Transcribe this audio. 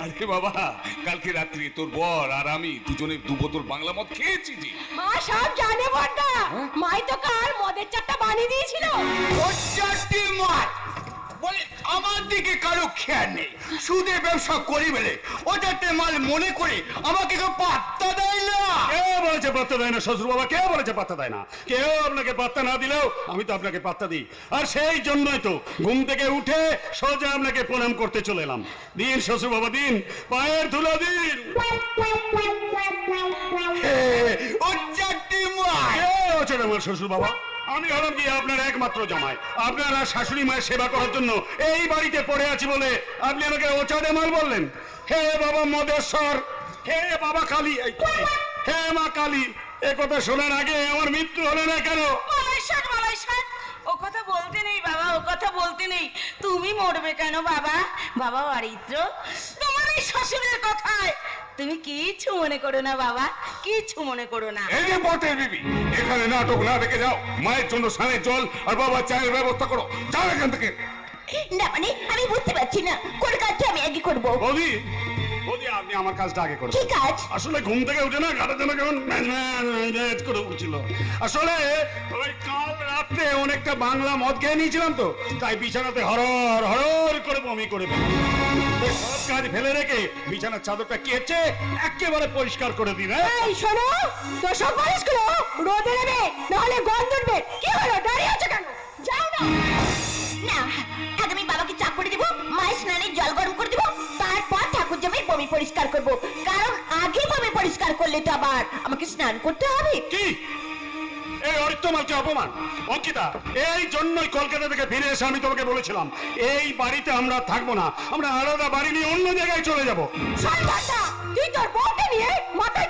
আরে বাবা, কালকে রাত্রি তোর বর আর আমি দুজনে দু বোতল বাংলা মদ খেয়েছি জি। মা সব জানে বড়দা, মাই তো কাল মদের চারটা বানিয়ে দিয়েছিল। ও চারটি মাল বলে আমার দিকে কারো খেয়াল নেই, সুদে ব্যবসা করি বলে ও চারটে মাল মনে করে আমাকে কেউ পাত্তা দেয় না। কে বলেছে পাত্তা দেয় না শ্বশুর বাবা? কে বলেছে পাত্তা দেয় না? কেউ আপনাকে পাত্তা না দিলেও আমি তো আপনাকে পাত্তা দিই, আর সেই জন্যই তো ঘুম থেকে উঠে সোজা আপনাকে প্রণাম করতে চলে এলাম। দিন শ্বশুর বাবা দিন, পায়ের ধুলো দিন। ও চারটি মাল কে হচ্ছে আমার শ্বশুর বাবা? আমি হলাম কি আপনার একমাত্র জামাই। আপনারা শাশুড়ি মায়ের সেবা করার জন্য এই বাড়িতে পড়ে আছি বলে আপনি আমাকে ওচাড়ে মাল বললেন। হে বাবা মদেশ্বর, হে বাবা কালী, হে মা কালী, এ কথা শোনার আগে আমার মৃত্যু হলো না কেন? মালাইশান মালাইশান, ও কথা বলতে নেই বাবা, ও কথা বলতে নেই। তুমি মরবে কেন বাবা? বাবা অরিত্র, তোমার এই শ্বশুরের কথায় তুমি কিচ্ছু মনে করো না বাবা, কিচ্ছু মনে করো না। এই যে বটের বিবি, এখানে নাটক না দেখে যাও। মায়ের জন্য স্নানের জল আর বাবা চায়ের ব্যবস্থা করো। যাও এখান থেকে। না মানে আমি বুঝতে পারছি না কোন কাজটা আমি আগে করবো। বৌদি, বৌদি আপনি আমার কাজটা আগে করুন। কি কাজ? আসলে ঘুম থেকে উঠে না গাড়া যেন কেমন ম্যাজ করে উঠছিল। আসলে ওই কাল রাত্রে অনেকটা বাংলা মদ খেয়ে নিয়েছিলাম তো, তাই বিছানাতে হরর হরর করে বমি করে ফেলি। সব কাজ ফেলে রেখে বিছানার চাদরটা কেচে একেবারে পরিষ্কার করে দিন। এই শোনো, তো সব মানুষগুলো রোদে নেবে, নাহলে গন্ধ উঠবে। কি হলো, দাঁড়িয়ে আছো কেন? যাও না। না, আগে আমি বাবাকে চা করে দেবো, মায়ের স্নানের জল গরম করে দেবো, তারপর ঠাকুর জমির বমি পরিষ্কার করবো। কারণ আগে বমি পরিষ্কার করলে তো আবার আমাকে স্নান করতে হবে। কি এই অরিত্রমালকে অপমান? অঙ্কিতা, এই জন্যই কলকাতা থেকে ফিরে এসে আমি তোমাকে বলেছিলাম এই বাড়িতে আমরা থাকবো না, আমরা আলাদা বাড়ি নিয়ে অন্য জায়গায় চলে যাবো। সর্বদা তুই তোর বউকে নিয়ে মাথায়